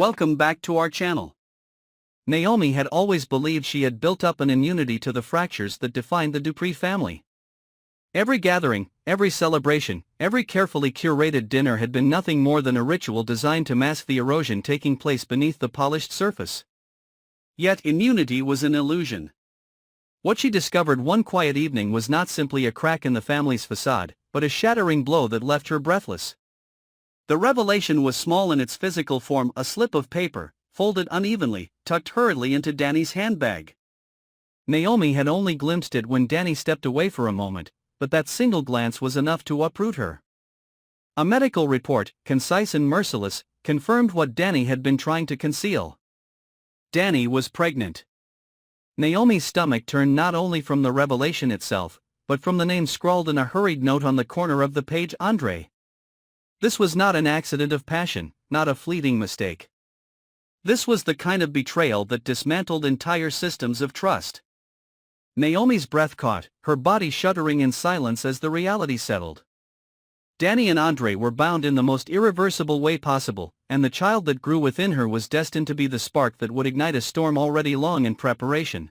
welcome back to our channel. Naomi had always believed she had built up an immunity to the fractures that defined the Dupree family. Every gathering, every celebration, every carefully curated dinner had been nothing more than a ritual designed to mask the erosion taking place beneath the polished surface. Yet immunity was an illusion. What she discovered one quiet evening was not simply a crack in the family's facade, but a shattering blow that left her breathless. The revelation was small in its physical form, a slip of paper, folded unevenly, tucked hurriedly into Dani's handbag. Naomi had only glimpsed it when Dani stepped away for a moment, but that single glance was enough to uproot her. A medical report, concise and merciless, confirmed what Dani had been trying to conceal. Dani was pregnant. Naomi's stomach turned not only from the revelation itself, but from the name scrawled in a hurried note on the corner of the page: Andre. This was not an accident of passion, not a fleeting mistake. This was the kind of betrayal that dismantled entire systems of trust. Naomi's breath caught, her body shuddering in silence as the reality settled. Dani and Andre were bound in the most irreversible way possible, and the child that grew within her was destined to be the spark that would ignite a storm already long in preparation.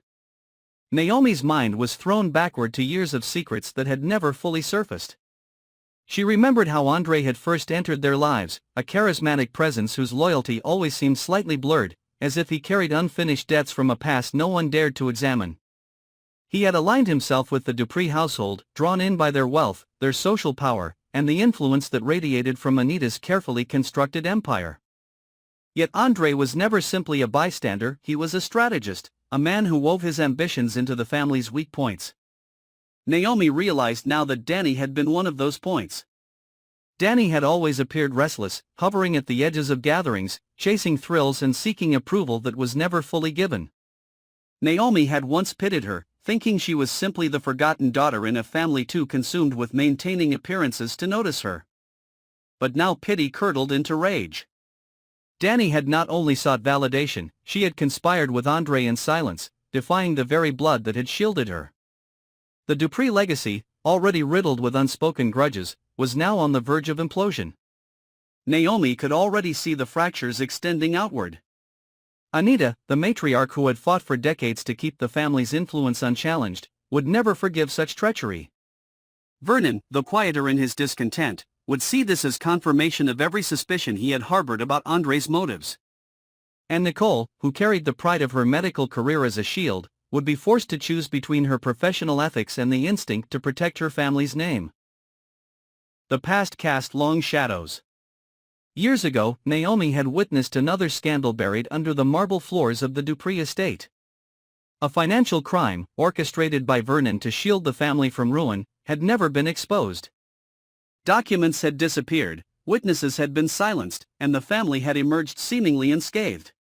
Naomi's mind was thrown backward to years of secrets that had never fully surfaced. She remembered how Andre had first entered their lives, a charismatic presence whose loyalty always seemed slightly blurred, as if he carried unfinished debts from a past no one dared to examine. He had aligned himself with the Dupree household, drawn in by their wealth, their social power, and the influence that radiated from Anita's carefully constructed empire. Yet Andre was never simply a bystander, he was a strategist, a man who wove his ambitions into the family's weak points. Naomi realized now that Dani had been one of those points. Dani had always appeared restless, hovering at the edges of gatherings, chasing thrills and seeking approval that was never fully given. Naomi had once pitied her, thinking she was simply the forgotten daughter in a family too consumed with maintaining appearances to notice her. But now pity curdled into rage. Dani had not only sought validation, she had conspired with Andre in silence, defying the very blood that had shielded her. The Dupree legacy, already riddled with unspoken grudges, was now on the verge of implosion. Naomi could already see the fractures extending outward. Anita, the matriarch who had fought for decades to keep the family's influence unchallenged, would never forgive such treachery. Vernon, though quieter in his discontent, would see this as confirmation of every suspicion he had harbored about Andre's motives. And Nicole, who carried the pride of her medical career as a shield, would be forced to choose between her professional ethics and the instinct to protect her family's name. The past cast long shadows. Years ago, Naomi had witnessed another scandal buried under the marble floors of the Dupree estate. A financial crime, orchestrated by Vernon to shield the family from ruin, had never been exposed. Documents had disappeared, witnesses had been silenced, and the family had emerged seemingly unscathed.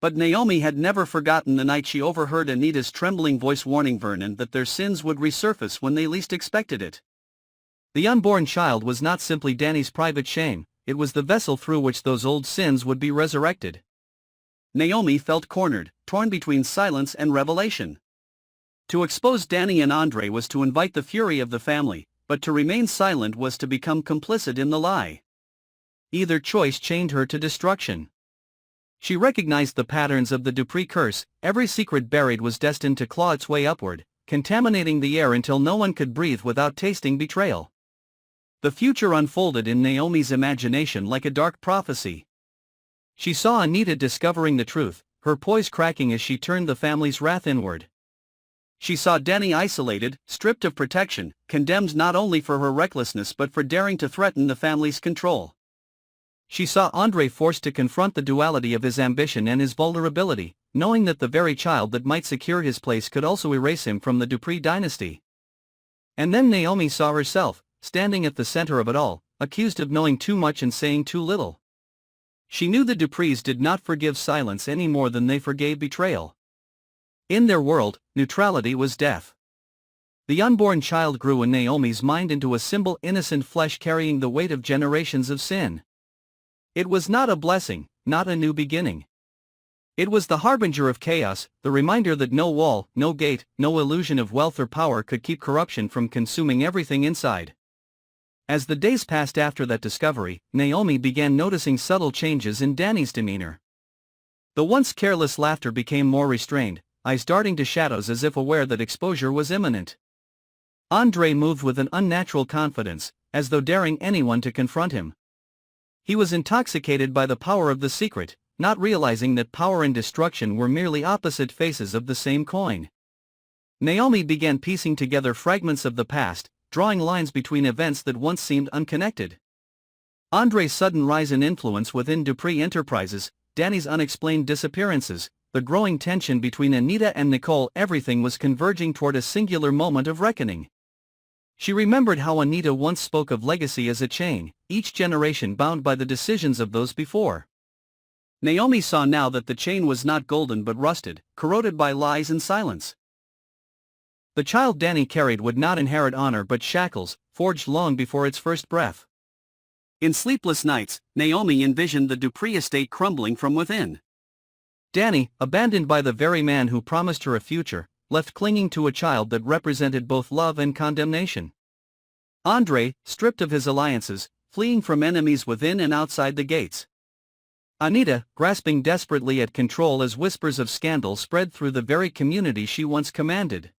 But Naomi had never forgotten the night she overheard Anita's trembling voice warning Vernon that their sins would resurface when they least expected it. The unborn child was not simply Dani's private shame, it was the vessel through which those old sins would be resurrected. Naomi felt cornered, torn between silence and revelation. To expose Dani and Andre was to invite the fury of the family, but to remain silent was to become complicit in the lie. Either choice chained her to destruction. She recognized the patterns of the Dupree curse, every secret buried was destined to claw its way upward, contaminating the air until no one could breathe without tasting betrayal. The future unfolded in Naomi's imagination like a dark prophecy. She saw Anita discovering the truth, her poise cracking as she turned the family's wrath inward. She saw Dani isolated, stripped of protection, condemned not only for her recklessness but for daring to threaten the family's control. She saw Andre forced to confront the duality of his ambition and his vulnerability, knowing that the very child that might secure his place could also erase him from the Dupree dynasty. And then Naomi saw herself, standing at the center of it all, accused of knowing too much and saying too little. She knew the Duprees did not forgive silence any more than they forgave betrayal. In their world, neutrality was death. The unborn child grew in Naomi's mind into a simple innocent flesh carrying the weight of generations of sin. It was not a blessing, not a new beginning. It was the harbinger of chaos, the reminder that no wall, no gate, no illusion of wealth or power could keep corruption from consuming everything inside. As the days passed after that discovery, Naomi began noticing subtle changes in Dani's demeanor. The once careless laughter became more restrained, eyes darting to shadows as if aware that exposure was imminent. Andrei moved with an unnatural confidence, as though daring anyone to confront him. He was intoxicated by the power of the secret, not realizing that power and destruction were merely opposite faces of the same coin. Naomi began piecing together fragments of the past, drawing lines between events that once seemed unconnected. Andrei's sudden rise in influence within Dupree Enterprises, Dani's unexplained disappearances, the growing tension between Anita and Nicole, everything was converging toward a singular moment of reckoning. She remembered how Anita once spoke of legacy as a chain, each generation bound by the decisions of those before. Naomi saw now that the chain was not golden but rusted, corroded by lies and silence. The child Dani carried would not inherit honor but shackles, forged long before its first breath. In sleepless nights, Naomi envisioned the Dupree estate crumbling from within. Dani, abandoned by the very man who promised her a future, left clinging to a child that represented both love and condemnation. Andrei, stripped of his alliances, fleeing from enemies within and outside the gates. Anita, grasping desperately at control as whispers of scandal spread through the very community she once commanded.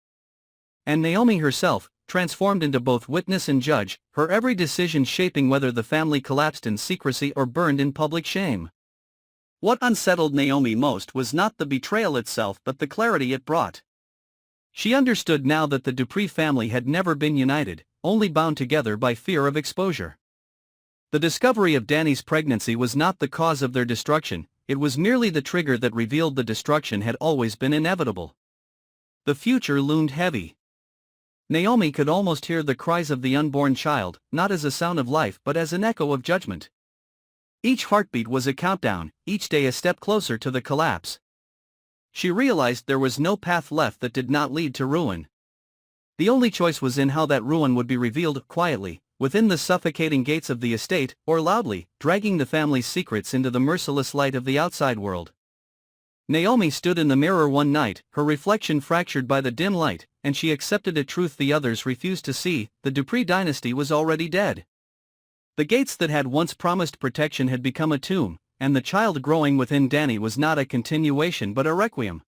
And Naomi herself, transformed into both witness and judge, her every decision shaping whether the family collapsed in secrecy or burned in public shame. What unsettled Naomi most was not the betrayal itself but the clarity it brought. She understood now that the Dupree family had never been united, only bound together by fear of exposure. The discovery of Dani's pregnancy was not the cause of their destruction, it was merely the trigger that revealed the destruction had always been inevitable. The future loomed heavy. Naomi could almost hear the cries of the unborn child, not as a sound of life but as an echo of judgment. Each heartbeat was a countdown, each day a step closer to the collapse. She realized there was no path left that did not lead to ruin. The only choice was in how that ruin would be revealed, quietly, within the suffocating gates of the estate, or loudly, dragging the family's secrets into the merciless light of the outside world. Naomi stood in the mirror one night, her reflection fractured by the dim light, and she accepted a truth the others refused to see: the Dupree dynasty was already dead. The gates that had once promised protection had become a tomb, and the child growing within Dani was not a continuation but a requiem.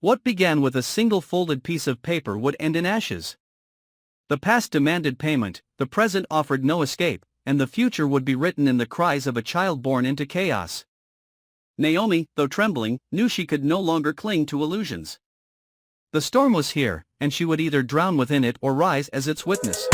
What began with a single folded piece of paper would end in ashes. The past demanded payment, the present offered no escape, and the future would be written in the cries of a child born into chaos. Naomi, though trembling, knew she could no longer cling to illusions. The storm was here, and she would either drown within it or rise as its witness.